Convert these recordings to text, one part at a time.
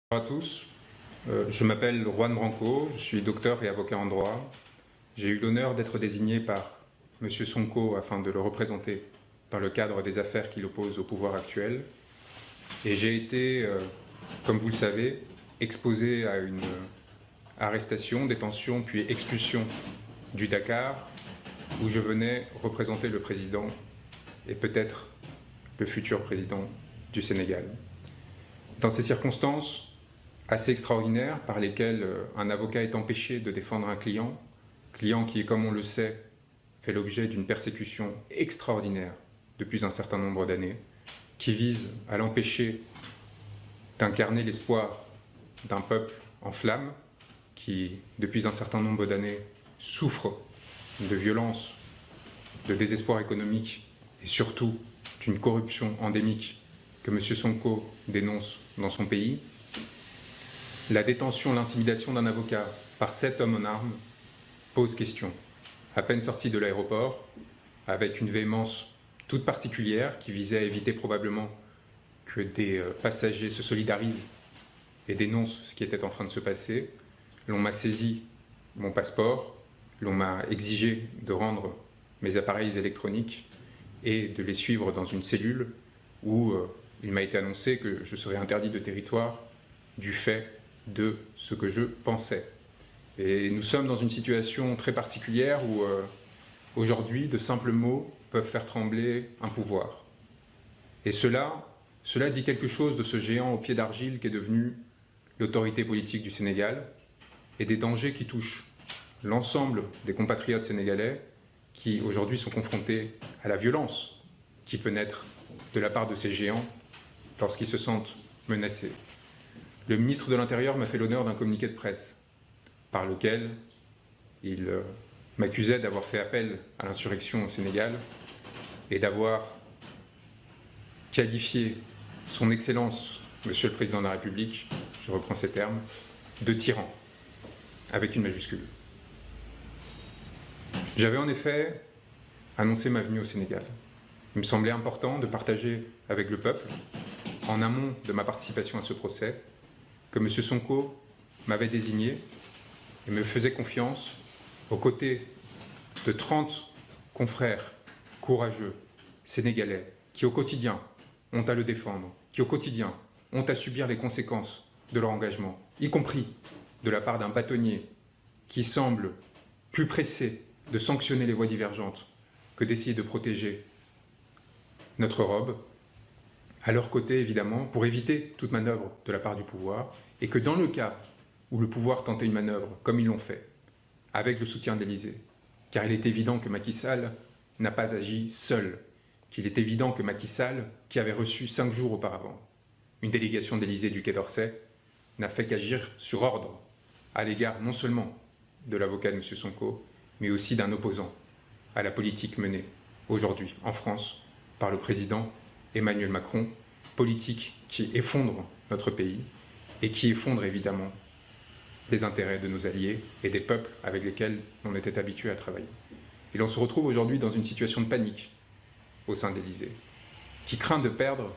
Bonjour à tous, je m'appelle Juan Branco, je suis docteur et avocat en droit. J'ai eu l'honneur d'être désigné par M. Sonko afin de le représenter dans le cadre des affaires qui l'opposent au pouvoir actuel. Et j'ai été, comme vous le savez, exposé à une arrestation, détention puis expulsion du Dakar, où je venais représenter le président et peut-être le futur président du Sénégal. Dans ces circonstances assez extraordinaires par lesquelles un avocat est empêché de défendre un client qui, comme on le sait, fait l'objet d'une persécution extraordinaire depuis un certain nombre d'années, qui vise à l'empêcher d'incarner l'espoir d'un peuple en flammes, qui, depuis un certain nombre d'années, souffre de violence, de désespoir économique et surtout d'une corruption endémique que M. Sonko dénonce dans son pays. La détention, l'intimidation d'un avocat par 7 hommes en armes pose question. À peine sorti de l'aéroport, avec une véhémence toute particulière qui visait à éviter probablement que des passagers se solidarisent et dénoncent ce qui était en train de se passer, l'on m'a saisi mon passeport, l'on m'a exigé de rendre mes appareils électroniques et de les suivre dans une cellule où il m'a été annoncé que je serais interdit de territoire du fait de ce que je pensais. Et nous sommes dans une situation très particulière où aujourd'hui de simples mots peuvent faire trembler un pouvoir. Et cela dit quelque chose de ce géant au pied d'argile qu'est devenu l'autorité politique du Sénégal et des dangers qui touchent l'ensemble des compatriotes sénégalais qui aujourd'hui sont confrontés à la violence qui peut naître de la part de ces géants lorsqu'ils se sentent menacés. Le ministre de l'Intérieur m'a fait l'honneur d'un communiqué de presse par lequel il m'accusait d'avoir fait appel à l'insurrection au Sénégal et d'avoir qualifié son Excellence, Monsieur le Président de la République, je reprends ces termes, de tyran, avec une majuscule. J'avais en effet annoncé ma venue au Sénégal. Il me semblait important de partager avec le peuple, en amont de ma participation à ce procès, que M. Sonko m'avait désigné et me faisait confiance aux côtés de 30 confrères courageux, sénégalais, qui au quotidien ont à le défendre, qui au quotidien ont à subir les conséquences de leur engagement, y compris de la part d'un bâtonnier qui semble plus pressé de sanctionner les voies divergentes que d'essayer de protéger notre robe, à leur côté évidemment, pour éviter toute manœuvre de la part du pouvoir, et que dans le cas où le pouvoir tentait une manœuvre, comme ils l'ont fait, avec le soutien de l'Élysée, car il est évident que Macky Sall n'a pas agi seul, qu'il est évident que Macky Sall, qui avait reçu 5 jours auparavant une délégation d'Élysée du Quai d'Orsay, n'a fait qu'agir sur ordre à l'égard non seulement de l'avocat de M. Sonko, mais aussi d'un opposant à la politique menée aujourd'hui en France par le président Emmanuel Macron, politique qui effondre notre pays et qui effondre évidemment les intérêts de nos alliés et des peuples avec lesquels on était habitué à travailler. Et l'on se retrouve aujourd'hui dans une situation de panique au sein de l'Élysée, qui craint de perdre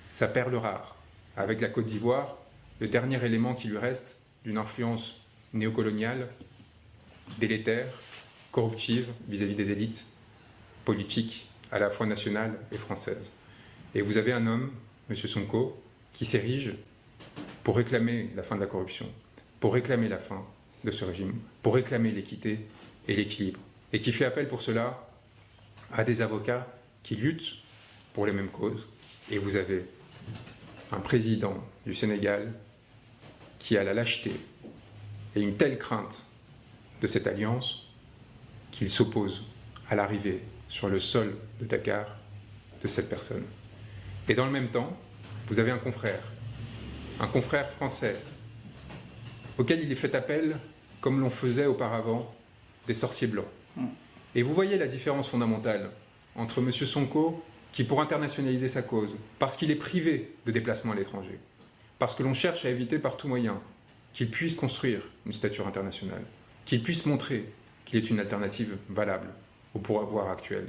sa perle rare, avec la Côte d'Ivoire, le dernier élément qui lui reste d'une influence néocoloniale, délétère, corruptive vis-à-vis des élites politiques à la fois nationales et françaises. Et vous avez un homme, M. Sonko, qui s'érige pour réclamer la fin de la corruption, pour réclamer la fin de ce régime, pour réclamer l'équité et l'équilibre, et qui fait appel pour cela à des avocats qui luttent pour les mêmes causes. Et vous avez un président du Sénégal qui a la lâcheté et une telle crainte de cette alliance qu'il s'oppose à l'arrivée sur le sol de Dakar de cette personne. Et dans le même temps, vous avez un confrère français, auquel il est fait appel comme l'on faisait auparavant des sorciers blancs. Et vous voyez la différence fondamentale entre M. Sonko, qui pour internationaliser sa cause, parce qu'il est privé de déplacement à l'étranger, parce que l'on cherche à éviter par tout moyen qu'il puisse construire une stature internationale, qu'il puisse montrer qu'il est une alternative valable au pouvoir actuel,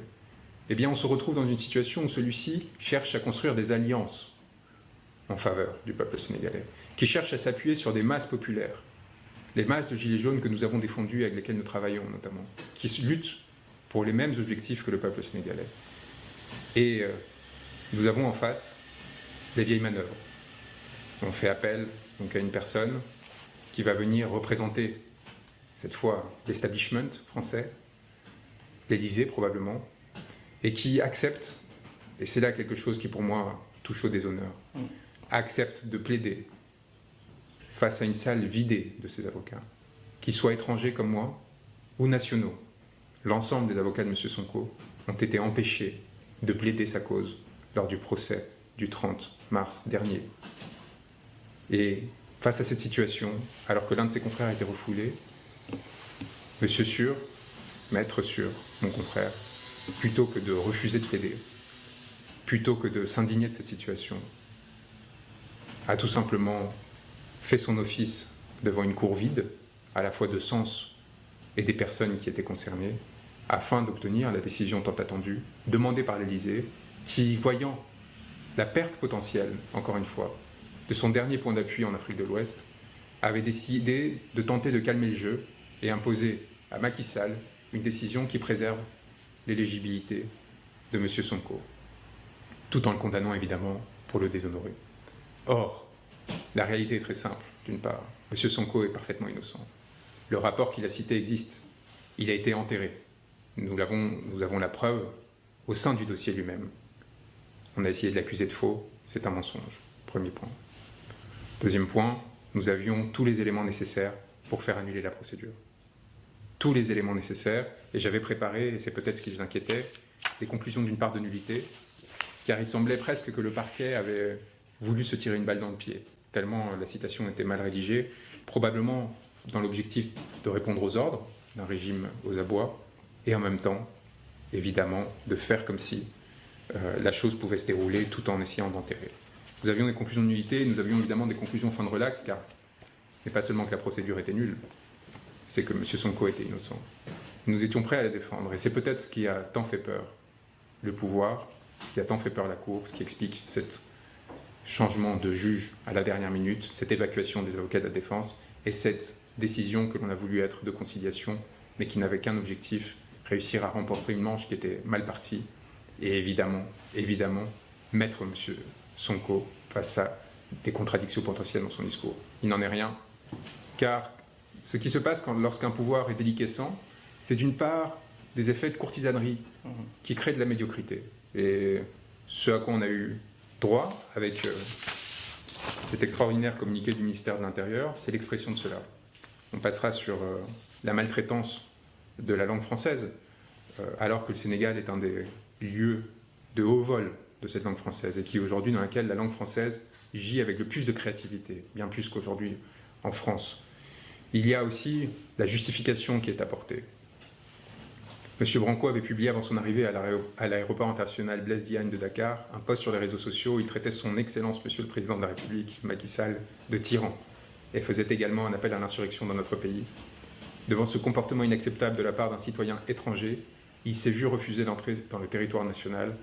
eh bien on se retrouve dans une situation où celui-ci cherche à construire des alliances en faveur du peuple sénégalais, qui cherche à s'appuyer sur des masses populaires, les masses de gilets jaunes que nous avons défendues, avec lesquelles nous travaillons notamment, qui luttent pour les mêmes objectifs que le peuple sénégalais. Et nous avons en face les vieilles manœuvres. On fait appel donc à une personne qui va venir représenter, cette fois, l'establishment français, l'Élysée probablement, et qui accepte, et c'est là quelque chose qui pour moi touche au déshonneur, accepte de plaider face à une salle vidée de ses avocats, qu'ils soient étrangers comme moi ou nationaux. L'ensemble des avocats de M. Sonko ont été empêchés de plaider sa cause lors du procès du 30 mars dernier. Et face à cette situation, alors que l'un de ses confrères a été refoulé, Monsieur Sûr, Maître Sûr, mon confrère, plutôt que de refuser de plaider, plutôt que de s'indigner de cette situation, a tout simplement fait son office devant une cour vide, à la fois de Sens et des personnes qui étaient concernées, afin d'obtenir la décision tant attendue, demandée par l'Élysée, qui, voyant la perte potentielle, encore une fois, de son dernier point d'appui en Afrique de l'Ouest, avait décidé de tenter de calmer le jeu et imposer à Macky Sall une décision qui préserve l'éligibilité de M. Sonko, tout en le condamnant évidemment pour le déshonorer. Or, la réalité est très simple. D'une part, M. Sonko est parfaitement innocent. Le rapport qu'il a cité existe. Il a été enterré. Nous avons la preuve au sein du dossier lui-même. On a essayé de l'accuser de faux. C'est un mensonge. Premier point. Deuxième point, nous avions tous les éléments nécessaires pour faire annuler la procédure. Tous les éléments nécessaires. Et j'avais préparé, et c'est peut-être ce qui les inquiétait, des conclusions d'une part de nullité, car il semblait presque que le parquet avait voulu se tirer une balle dans le pied, tellement la citation était mal rédigée, probablement dans l'objectif de répondre aux ordres d'un régime aux abois, et en même temps, évidemment, de faire comme si la chose pouvait se dérouler tout en essayant d'enterrer. Nous avions des conclusions de nullité, nous avions évidemment des conclusions fin de relax, car ce n'est pas seulement que la procédure était nulle, c'est que M. Sonko était innocent. Nous étions prêts à la défendre, et c'est peut-être ce qui a tant fait peur le pouvoir, ce qui a tant fait peur la Cour, ce qui explique ce changement de juge à la dernière minute, cette évacuation des avocats de la défense, et cette décision que l'on a voulu être de conciliation, mais qui n'avait qu'un objectif, réussir à remporter une manche qui était mal partie, et évidemment, mettre M. Sonko face à des contradictions potentielles dans son discours. Il n'en est rien, car ce qui se passe lorsqu'un pouvoir est déliquescent, c'est d'une part des effets de courtisanerie qui créent de la médiocrité. Et ce à quoi on a eu droit avec cet extraordinaire communiqué du ministère de l'Intérieur, c'est l'expression de cela. On passera sur la maltraitance de la langue française, alors que le Sénégal est un des lieux de haut vol de cette langue française, et qui aujourd'hui dans laquelle la langue française gît avec le plus de créativité, bien plus qu'aujourd'hui en France. Il y a aussi la justification qui est apportée. M. Branco avait publié avant son arrivée à l'aéroport international Blaise Diagne de Dakar un post sur les réseaux sociaux où il traitait son Excellence Monsieur le Président de la République, Macky Sall, de tyran, et faisait également un appel à l'insurrection dans notre pays. Devant ce comportement inacceptable de la part d'un citoyen étranger, il s'est vu refuser l'entrée dans le territoire national.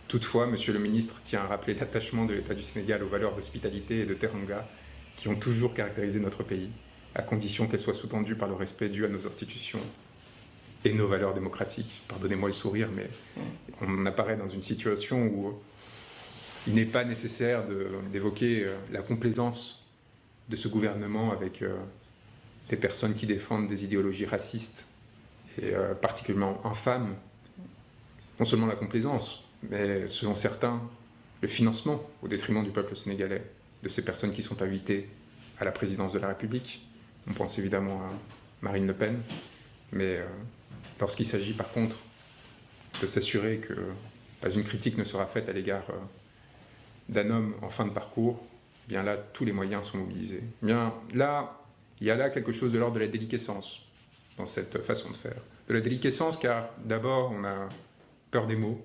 Toutefois, Monsieur le Ministre tient à rappeler l'attachement de l'État du Sénégal aux valeurs d'hospitalité et de teranga qui ont toujours caractérisé notre pays, à condition qu'elles soient sous-tendues par le respect dû à nos institutions et nos valeurs démocratiques. Pardonnez-moi le sourire, mais on apparaît dans une situation où il n'est pas nécessaire d'évoquer la complaisance de ce gouvernement avec des personnes qui défendent des idéologies racistes et particulièrement infâmes. Non seulement la complaisance, mais selon certains, le financement au détriment du peuple sénégalais, de ces personnes qui sont invitées à la présidence de la République. On pense évidemment à Marine Le Pen, mais lorsqu'il s'agit par contre de s'assurer que pas une critique ne sera faite à l'égard d'un homme en fin de parcours, eh bien là, tous les moyens sont mobilisés. Eh bien là, il y a là quelque chose de l'ordre de la déliquescence dans cette façon de faire. De la déliquescence car d'abord, on a peur des mots.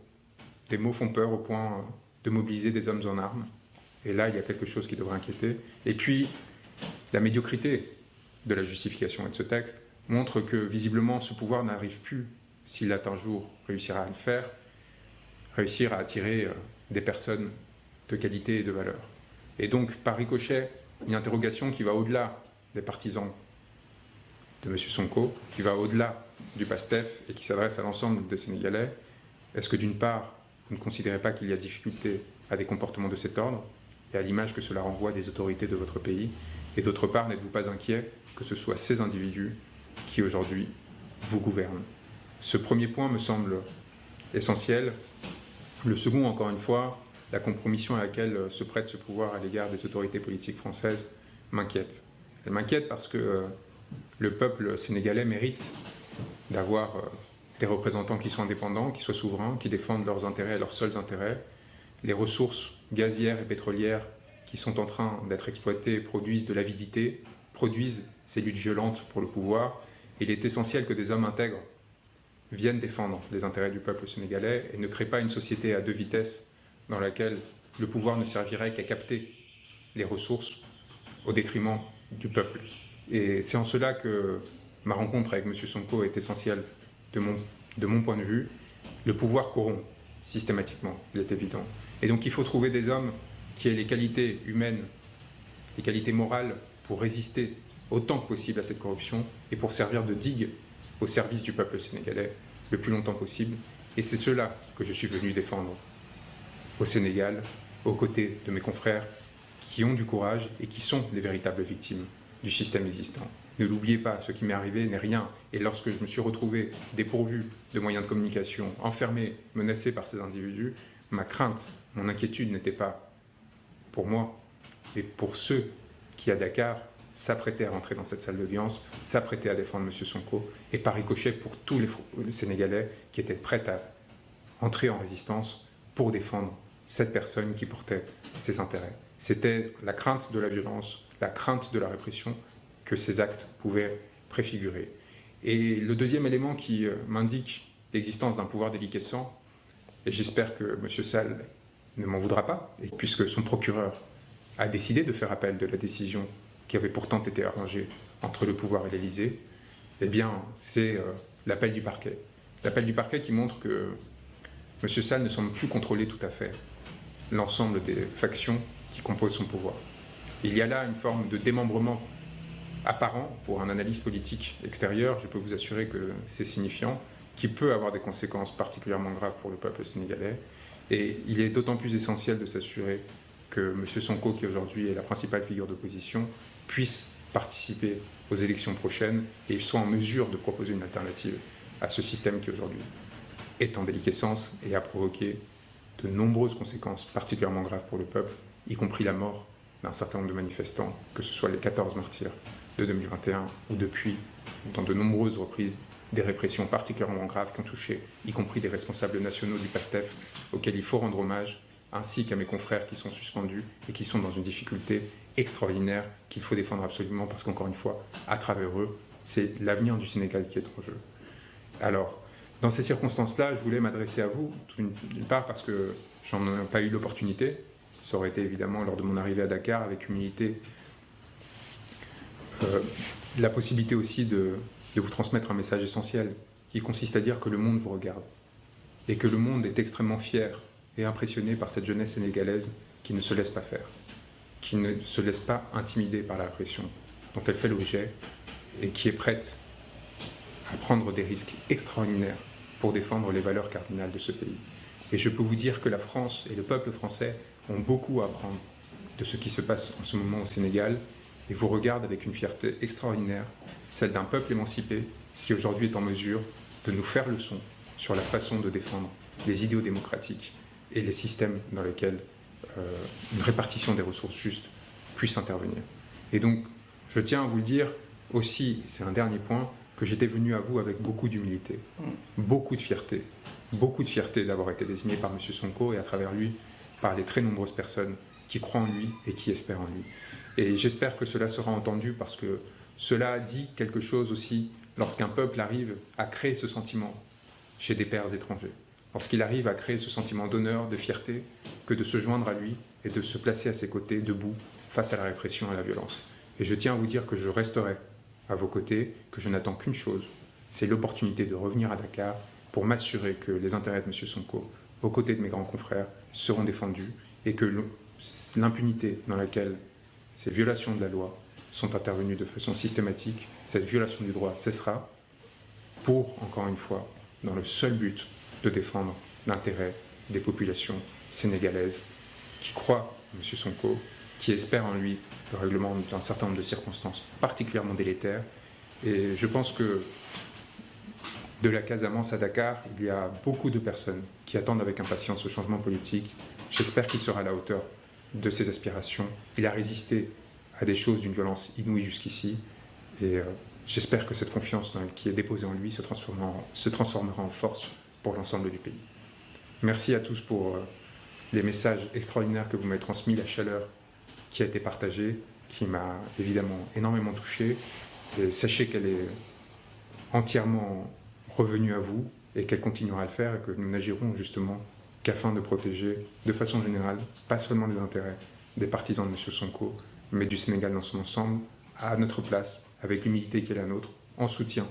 Les mots font peur au point de mobiliser des hommes en armes. Et là, il y a quelque chose qui devrait inquiéter. Et puis, la médiocrité de la justification et de ce texte montre que, visiblement, ce pouvoir n'arrive plus, s'il a un jour réussira à le faire, réussir à attirer des personnes de qualité et de valeur. Et donc, par ricochet, une interrogation qui va au-delà des partisans de M. Sonko, qui va au-delà du PASTEF et qui s'adresse à l'ensemble des Sénégalais. Est-ce que d'une part, vous ne considérez pas qu'il y a difficulté à des comportements de cet ordre et à l'image que cela renvoie des autorités de votre pays? Et d'autre part, n'êtes-vous pas inquiet que ce soit ces individus qui aujourd'hui vous gouvernent? Ce premier point me semble essentiel. Le second, encore une fois, la compromission à laquelle se prête ce pouvoir à l'égard des autorités politiques françaises m'inquiète. Elle m'inquiète parce que le peuple sénégalais mérite d'avoir des représentants qui soient indépendants, qui soient souverains, qui défendent leurs intérêts et leurs seuls intérêts. Les ressources gazières et pétrolières qui sont en train d'être exploitées produisent de l'avidité, produisent ces luttes violentes pour le pouvoir. Il est essentiel que des hommes intègres viennent défendre les intérêts du peuple sénégalais et ne créent pas une société à deux vitesses dans laquelle le pouvoir ne servirait qu'à capter les ressources au détriment du peuple. Et c'est en cela que ma rencontre avec M. Sonko est essentielle de mon point de vue. Le pouvoir corrompt systématiquement, il est évident. Et donc il faut trouver des hommes qui aient les qualités humaines, les qualités morales pour résister autant que possible à cette corruption et pour servir de digue au service du peuple sénégalais le plus longtemps possible. Et c'est cela que je suis venu défendre au Sénégal, aux côtés de mes confrères qui ont du courage et qui sont les véritables victimes du système existant. Ne l'oubliez pas, ce qui m'est arrivé n'est rien. Et lorsque je me suis retrouvé dépourvu de moyens de communication, enfermé, menacé par ces individus, ma crainte, mon inquiétude n'était pas pour moi, mais pour ceux qui, à Dakar, s'apprêtaient à rentrer dans cette salle d'audience, s'apprêtaient à défendre M. Sonko, et par ricochet pour tous les Sénégalais qui étaient prêts à entrer en résistance pour défendre cette personne qui portait ses intérêts. C'était la crainte de la violence, la crainte de la répression que ces actes pouvaient préfigurer. Et le deuxième élément qui m'indique l'existence d'un pouvoir déliquescent, et j'espère que M. Sall ne m'en voudra pas, et puisque son procureur a décidé de faire appel de la décision qui avait pourtant été arrangée entre le pouvoir et l'Élysée, eh bien, c'est l'appel du parquet. L'appel du parquet qui montre que M. Sall ne semble plus contrôler tout à fait l'ensemble des factions qui composent son pouvoir. Il y a là une forme de démembrement apparent pour un analyste politique extérieur. Je peux vous assurer que c'est signifiant, qui peut avoir des conséquences particulièrement graves pour le peuple sénégalais. Et il est d'autant plus essentiel de s'assurer que M. Sonko, qui aujourd'hui est la principale figure d'opposition, puisse participer aux élections prochaines et soit en mesure de proposer une alternative à ce système qui aujourd'hui est en déliquescence et a provoqué de nombreuses conséquences particulièrement graves pour le peuple, y compris la mort d'un certain nombre de manifestants, que ce soit les 14 martyrs de 2021 ou depuis, dans de nombreuses reprises, des répressions particulièrement graves qui ont touché, y compris des responsables nationaux du PASTEF, auxquels il faut rendre hommage, ainsi qu'à mes confrères qui sont suspendus et qui sont dans une difficulté extraordinaire qu'il faut défendre absolument parce qu'encore une fois, à travers eux, c'est l'avenir du Sénégal qui est en jeu. Alors, dans ces circonstances-là, je voulais m'adresser à vous, d'une part parce que j'en ai pas eu l'opportunité. Ça aurait été évidemment lors de mon arrivée à Dakar, avec humilité, la possibilité aussi de vous transmettre un message essentiel qui consiste à dire que le monde vous regarde et que le monde est extrêmement fier et impressionné par cette jeunesse sénégalaise qui ne se laisse pas faire, qui ne se laisse pas intimider par la répression dont elle fait l'objet et qui est prête à prendre des risques extraordinaires pour défendre les valeurs cardinales de ce pays. Et je peux vous dire que la France et le peuple français ont beaucoup à apprendre de ce qui se passe en ce moment au Sénégal et vous regardent avec une fierté extraordinaire, celle d'un peuple émancipé qui aujourd'hui est en mesure de nous faire leçon sur la façon de défendre les idéaux démocratiques et les systèmes dans lesquels une répartition des ressources justes puisse intervenir. Et donc, je tiens à vous le dire aussi, c'est un dernier point, que j'étais venu à vous avec beaucoup d'humilité, beaucoup de fierté d'avoir été désigné par M. Sonko et à travers lui par les très nombreuses personnes qui croient en lui et qui espèrent en lui. Et j'espère que cela sera entendu parce que cela dit quelque chose aussi lorsqu'un peuple arrive à créer ce sentiment chez des pairs étrangers, lorsqu'il arrive à créer ce sentiment d'honneur, de fierté, que de se joindre à lui et de se placer à ses côtés, debout, face à la répression et à la violence. Et je tiens à vous dire que je resterai à vos côtés, que je n'attends qu'une chose, c'est l'opportunité de revenir à Dakar pour m'assurer que les intérêts de M. Sonko, aux côtés de mes grands confrères, seront défendus et que l'impunité dans laquelle ces violations de la loi sont intervenues de façon systématique, cette violation du droit cessera pour, encore une fois, dans le seul but de défendre l'intérêt des populations sénégalaises qui croient en M. Sonko, qui espèrent en lui le règlement d'un certain nombre de circonstances particulièrement délétères. Et je pense que de la Casamance à Dakar, il y a beaucoup de personnes qui attendent avec impatience ce changement politique. J'espère qu'il sera à la hauteur de ses aspirations. Il a résisté à des choses d'une violence inouïe jusqu'ici. Et j'espère que cette confiance qui est déposée en lui se transformera en force pour l'ensemble du pays. Merci à tous pour les messages extraordinaires que vous m'avez transmis, la chaleur qui a été partagée, qui m'a évidemment énormément touché. Et sachez qu'elle est entièrement revenue à vous et qu'elle continuera à le faire et que nous n'agirons justement qu'afin de protéger de façon générale, pas seulement les intérêts des partisans de M. Sonko, mais du Sénégal dans son ensemble, à notre place, avec l'humilité qui est la nôtre, en soutien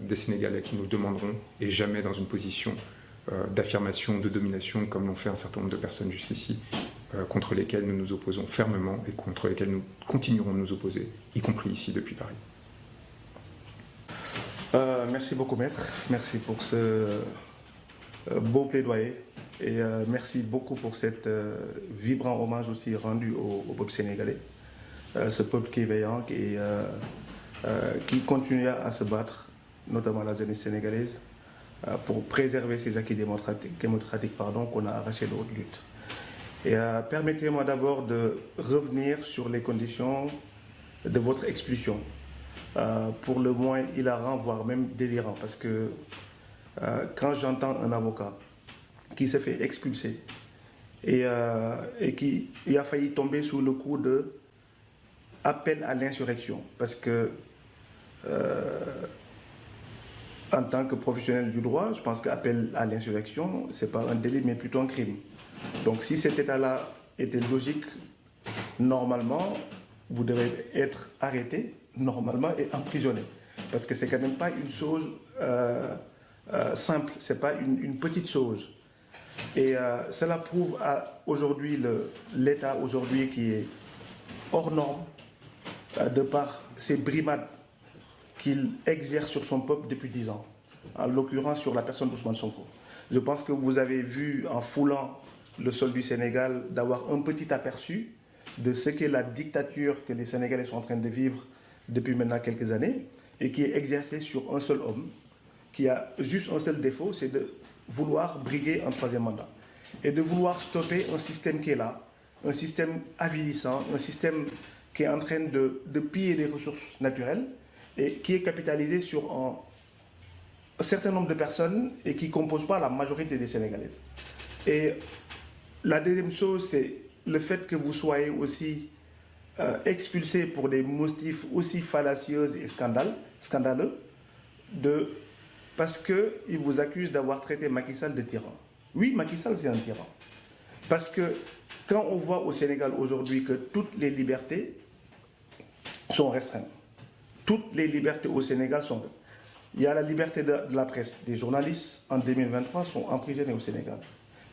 des Sénégalais qui nous le demanderont et jamais dans une position d'affirmation, de domination, comme l'ont fait un certain nombre de personnes jusqu'ici, contre lesquelles nous nous opposons fermement et contre lesquelles nous continuerons de nous opposer, y compris ici depuis Paris. Merci beaucoup, Maître. Merci pour ce beau plaidoyer et merci beaucoup pour cet vibrant hommage aussi rendu au peuple sénégalais. Ce peuple qui est veillant et qui continue à se battre, notamment la jeunesse sénégalaise, pour préserver ces acquis démocratiques qu'on a arrachés de haute lutte. Et permettez-moi d'abord de revenir sur les conditions de votre expulsion. Pour le moins hilarant, voire même délirant, parce que quand j'entends un avocat qui se fait expulser et qui a failli tomber sous le coup de appel à l'insurrection, parce que en tant que professionnel du droit, je pense qu'appel à l'insurrection, ce n'est pas un délit, mais plutôt un crime. Donc si cet état-là était logique, normalement, vous devez être arrêté, normalement, et emprisonné. Parce que ce n'est quand même pas une chose simple, ce n'est pas une petite chose. Et cela prouve aujourd'hui l'État aujourd'hui qui est hors norme, de par ces brimades qu'il exerce sur son peuple depuis 10 ans, en l'occurrence sur la personne d'Ousmane Sonko. Je pense que vous avez vu, en foulant le sol du Sénégal, d'avoir un petit aperçu de ce qu'est la dictature que les Sénégalais sont en train de vivre depuis maintenant quelques années et qui est exercée sur un seul homme, qui a juste un seul défaut, c'est de vouloir briguer un troisième mandat et de vouloir stopper un système qui est là, un système avilissant, un système qui est en train de piller les ressources naturelles et qui est capitalisé sur un certain nombre de personnes et qui ne compose pas la majorité des Sénégalaises. Et la deuxième chose, c'est le fait que vous soyez aussi expulsé pour des motifs aussi fallacieux et scandaleux, parce qu'ils vous accusent d'avoir traité Macky Sall de tyran. Oui, Macky Sall, c'est un tyran. Parce que quand on voit au Sénégal aujourd'hui que toutes les libertés sont restreintes, toutes les libertés au Sénégal sont restreintes. Il y a la liberté de la presse. Des journalistes, en 2023, sont emprisonnés au Sénégal.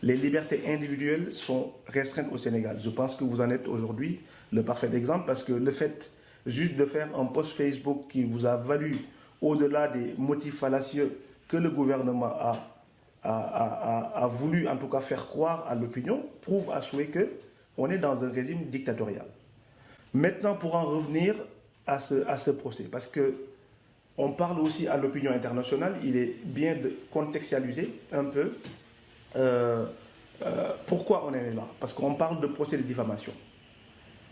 Les libertés individuelles sont restreintes au Sénégal. Je pense que vous en êtes aujourd'hui le parfait exemple, parce que le fait juste de faire un post Facebook qui vous a valu, au-delà des motifs fallacieux que le gouvernement a voulu en tout cas faire croire à l'opinion, prouve à souhait qu'on est dans un régime dictatorial. Maintenant, pour en revenir à ce procès, parce qu'on parle aussi à l'opinion internationale, il est bien de contextualiser un peu pourquoi on est là. Parce qu'on parle de procès de diffamation.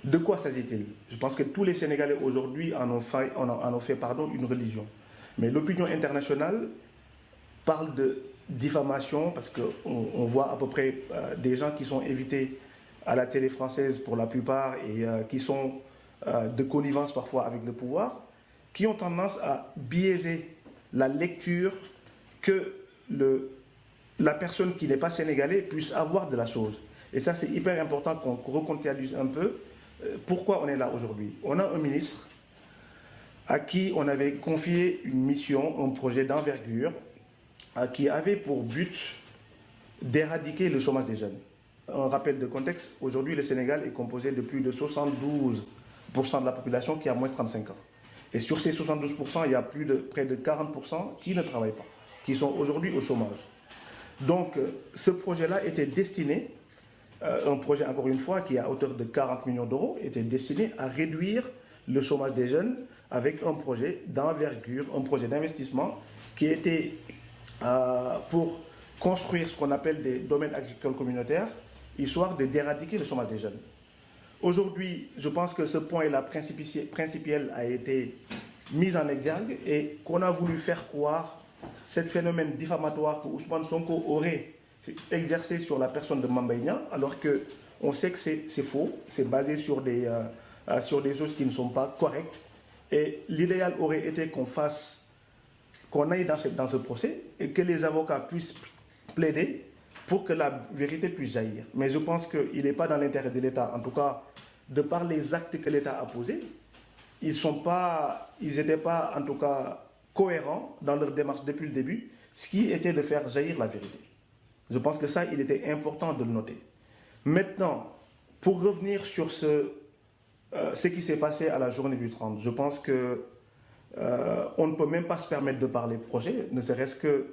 De quoi s'agit-il? Je pense que tous les Sénégalais aujourd'hui en ont fait une religion. Mais l'opinion internationale parle de diffamation parce qu'on voit à peu près des gens qui sont invités à la télé française pour la plupart et qui sont de connivence parfois avec le pouvoir, qui ont tendance à biaiser la lecture que la personne qui n'est pas sénégalais puisse avoir de la chose. Et ça, c'est hyper important qu'on recontextualise un peu pourquoi on est là aujourd'hui. On a un ministre à qui on avait confié une mission, un projet d'envergure, qui avait pour but d'éradiquer le chômage des jeunes. Un rappel de contexte, aujourd'hui le Sénégal est composé de plus de 72% de la population qui a moins de 35 ans. Et sur ces 72%, il y a près de 40% qui ne travaillent pas, qui sont aujourd'hui au chômage. Donc ce projet-là était destiné, un projet encore une fois qui est à hauteur de 40 millions d'euros, était destiné à réduire le chômage des jeunes avec un projet d'envergure, un projet d'investissement qui était pour construire ce qu'on appelle des domaines agricoles communautaires, histoire d'éradiquer le chômage des jeunes. Aujourd'hui, je pense que ce point-là principiel a été mis en exergue et qu'on a voulu faire croire ce phénomène diffamatoire que Ousmane Sonko aurait exercé sur la personne de Mame Mbaye Niang, alors qu'on sait que c'est faux, c'est basé sur des choses qui ne sont pas correctes. Et l'idéal aurait été qu'on aille dans ce procès et que les avocats puissent plaider pour que la vérité puisse jaillir. Mais je pense qu'il n'est pas dans l'intérêt de l'État, en tout cas, de par les actes que l'État a posés, ils n'étaient pas, en tout cas, cohérents dans leur démarche depuis le début, ce qui était de faire jaillir la vérité. Je pense que ça, il était important de le noter. Maintenant, pour revenir sur ce qui s'est passé à la journée du 30, je pense que on ne peut même pas se permettre de parler projet, ne serait-ce que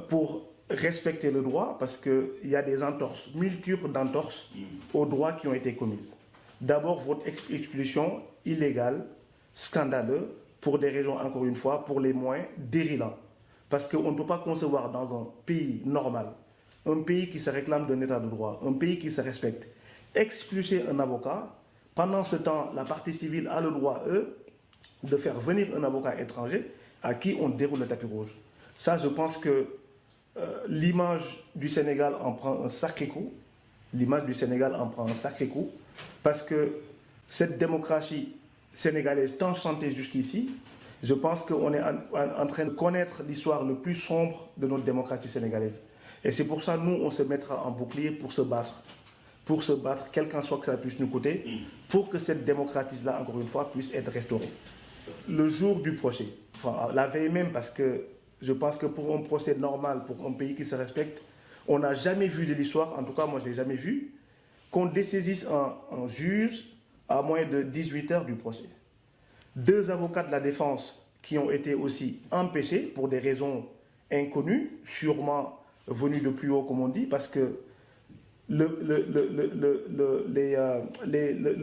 pour respecter le droit, parce qu'il y a des entorses, multiples d'entorses aux droits qui ont été commises. D'abord, votre expulsion illégale, scandaleuse, pour des raisons, encore une fois, pour les moins dérilants. Parce qu'on ne peut pas concevoir dans un pays normal, un pays qui se réclame d'un état de droit, un pays qui se respecte, expulser un avocat. Pendant ce temps, la partie civile a le droit, eux, de faire venir un avocat étranger à qui on déroule le tapis rouge. Ça, je pense que l'image du Sénégal en prend un sacré coup. L'image du Sénégal en prend un sacré coup. Parce que cette démocratie sénégalaise tant chantée jusqu'ici, je pense qu'on est en train de connaître l'histoire le plus sombre de notre démocratie sénégalaise. Et c'est pour ça, nous, on se mettra en bouclier pour se battre. Pour se battre, quel qu'en soit que ça puisse nous coûter, pour que cette démocratie-là, encore une fois, puisse être restaurée. Le jour du procès, enfin, la veille même, parce que je pense que pour un procès normal, pour un pays qui se respecte, on n'a jamais vu de l'histoire, en tout cas moi je ne l'ai jamais vu, qu'on dessaisisse un juge à moins de 18 heures du procès. 2 avocats de la défense qui ont été aussi empêchés pour des raisons inconnues, sûrement venues de plus haut comme on dit, parce que le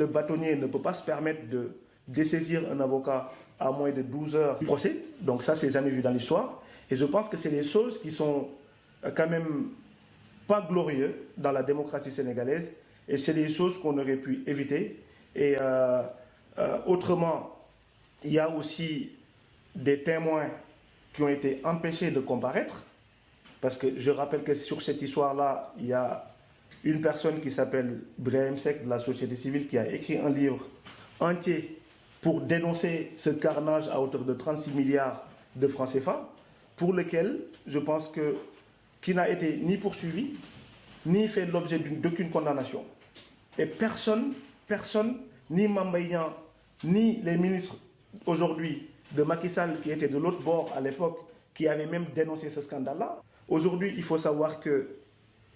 bâtonnier ne peut pas se permettre de dessaisir un avocat à moins de 12 heures du procès. Donc ça, c'est jamais vu dans l'histoire. Et je pense que c'est des choses qui sont quand même pas glorieuses dans la démocratie sénégalaise. Et c'est des choses qu'on aurait pu éviter. Et autrement, il y a aussi des témoins qui ont été empêchés de comparaître. Parce que je rappelle que sur cette histoire-là, il y a une personne qui s'appelle Brahim Seck de la société civile qui a écrit un livre entier pour dénoncer ce carnage à hauteur de 36 milliards de francs CFA, pour lequel je pense qu'il n'a été ni poursuivi, ni fait l'objet d'aucune condamnation. Et personne, ni Mame Mbaye Niang, ni les ministres aujourd'hui de Macky Sall qui étaient de l'autre bord à l'époque, qui avaient même dénoncé ce scandale-là. Aujourd'hui, il faut savoir que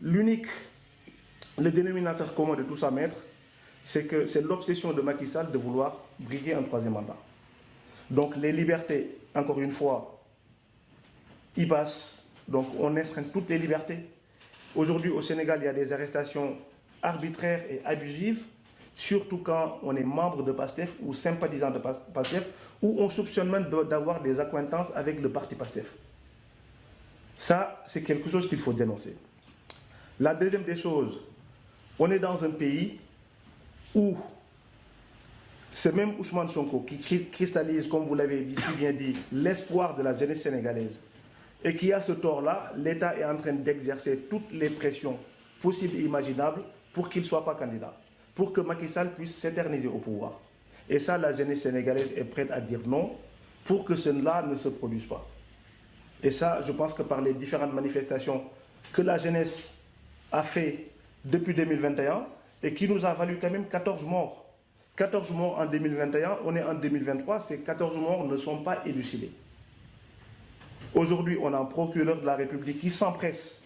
le dénominateur commun de tout ça, maître, c'est que c'est l'obsession de Macky Sall de vouloir briguer un 3e mandat. Donc les libertés, encore une fois, y passent. Donc on restreint toutes les libertés. Aujourd'hui au Sénégal, il y a des arrestations arbitraires et abusives, surtout quand on est membre de PASTEF ou sympathisant de PASTEF, ou on soupçonne même d'avoir des accointances avec le parti PASTEF. Ça, c'est quelque chose qu'il faut dénoncer. La deuxième des choses, on est dans un pays où ce même Ousmane Sonko qui cristallise, comme vous l'avez si bien dit, l'espoir de la jeunesse sénégalaise, et qui a ce tort-là, l'État est en train d'exercer toutes les pressions possibles et imaginables pour qu'il ne soit pas candidat, pour que Macky Sall puisse s'éterniser au pouvoir. Et ça, la jeunesse sénégalaise est prête à dire non pour que cela ne se produise pas. Et ça, je pense que par les différentes manifestations que la jeunesse a fait depuis 2021 et qui nous a valu quand même 14 morts. 14 morts en 2021, on est en 2023, ces 14 morts ne sont pas élucidés. Aujourd'hui, on a un procureur de la République qui s'empresse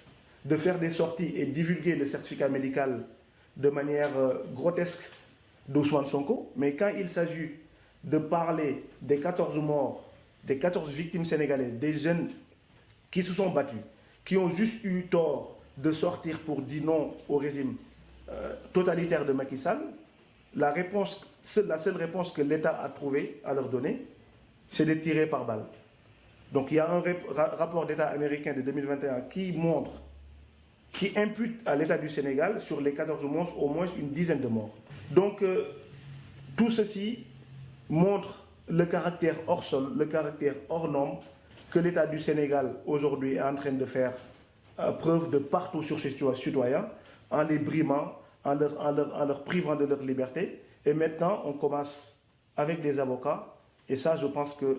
de faire des sorties et divulguer le certificat médical de manière grotesque d'Ousmane Sonko, mais quand il s'agit de parler des 14 morts, des 14 victimes sénégalaises, des jeunes qui se sont battus, qui ont juste eu tort de sortir pour dire non au régime totalitaire de Macky Sall, la seule réponse que l'État a trouvée à leur donner, c'est de tirer par balle. Donc il y a un rapport d'État américain de 2021 qui impute à l'État du Sénégal, sur les 14 morts, au moins une dizaine de morts. Donc tout ceci montre le caractère hors sol, le caractère hors norme que l'État du Sénégal aujourd'hui est en train de faire preuve de partout sur ses citoyens, en les brimant, en leur privant de leur liberté. Et maintenant, on commence avec des avocats. Et ça, je pense que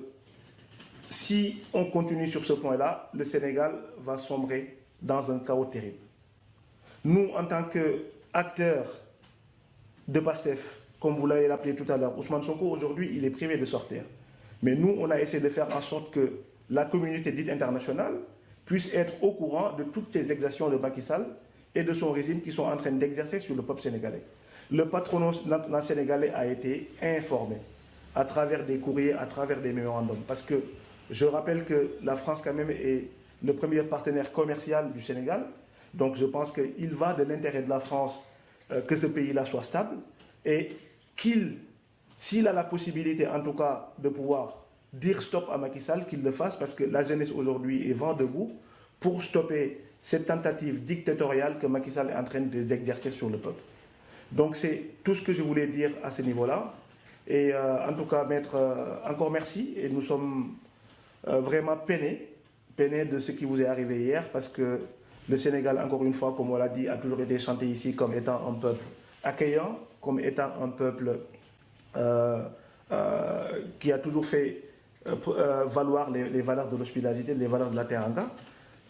si on continue sur ce point-là, le Sénégal va sombrer dans un chaos terrible. Nous, en tant qu'acteurs de PASTEF, comme vous l'avez appelé tout à l'heure, Ousmane Sonko, aujourd'hui, il est privé de sortir. Mais nous, on a essayé de faire en sorte que la communauté dite internationale puisse être au courant de toutes ces exactions de Macky Sall et de son régime qui sont en train d'exercer sur le peuple sénégalais. Le patronat sénégalais a été informé à travers des courriers, à travers des mémorandums. Parce que je rappelle que la France, quand même, est le premier partenaire commercial du Sénégal. Donc je pense qu'il va de l'intérêt de la France que ce pays-là soit stable et s'il a la possibilité, en tout cas, de pouvoir dire stop à Macky Sall, qu'il le fasse, parce que la jeunesse aujourd'hui est vent debout pour stopper cette tentative dictatoriale que Macky Sall est en train d'exercer sur le peuple. Donc c'est tout ce que je voulais dire à ce niveau-là. Et en tout cas, Maître, encore merci. Et nous sommes vraiment peinés de ce qui vous est arrivé hier, parce que le Sénégal, encore une fois, comme on l'a dit, a toujours été chanté ici comme étant un peuple accueillant, comme étant un peuple qui a toujours fait valoir les valeurs de l'hospitalité, les valeurs de la teranga.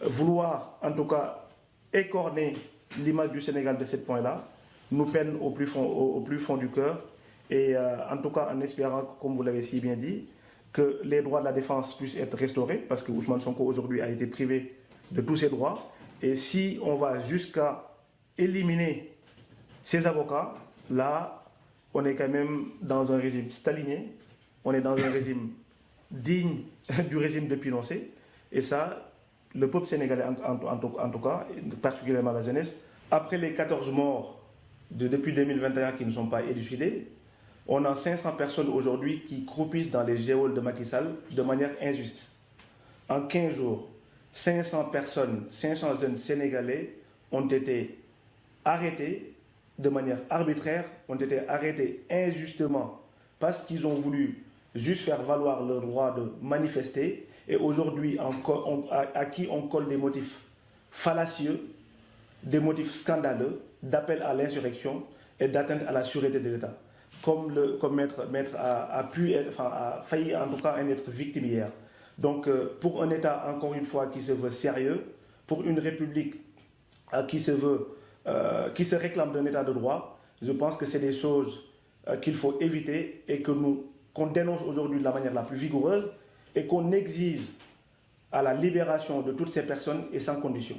Vouloir, en tout cas, écorner l'image du Sénégal de ce point-là, nous peine au plus fond du cœur. Et en tout cas, en espérant, comme vous l'avez si bien dit, que les droits de la défense puissent être restaurés, parce que Ousmane Sonko aujourd'hui a été privé de tous ses droits. Et si on va jusqu'à éliminer ses avocats, là, on est quand même dans un régime stalinien, on est dans un régime digne du régime de Pinochet. Et ça, le peuple sénégalais, en tout cas, particulièrement la jeunesse, après les 14 morts depuis 2021 qui ne sont pas élucidés, on a 500 personnes aujourd'hui qui croupissent dans les geôles de Macky Sall de manière injuste. En 15 jours, 500 personnes, 500 jeunes sénégalais ont été arrêtés de manière arbitraire, ont été arrêtés injustement parce qu'ils ont voulu juste faire valoir leur droit de manifester, et aujourd'hui à qui on colle des motifs fallacieux, des motifs scandaleux d'appel à l'insurrection et d'atteinte à la sûreté de l'État. Comme Maître a failli en tout cas en être victime hier. Donc pour un État, encore une fois, qui se veut sérieux, pour une République qui se réclame d'un État de droit, je pense que c'est des choses qu'il faut éviter et qu'on dénonce aujourd'hui de la manière la plus vigoureuse et qu'on exige à la libération de toutes ces personnes et sans condition.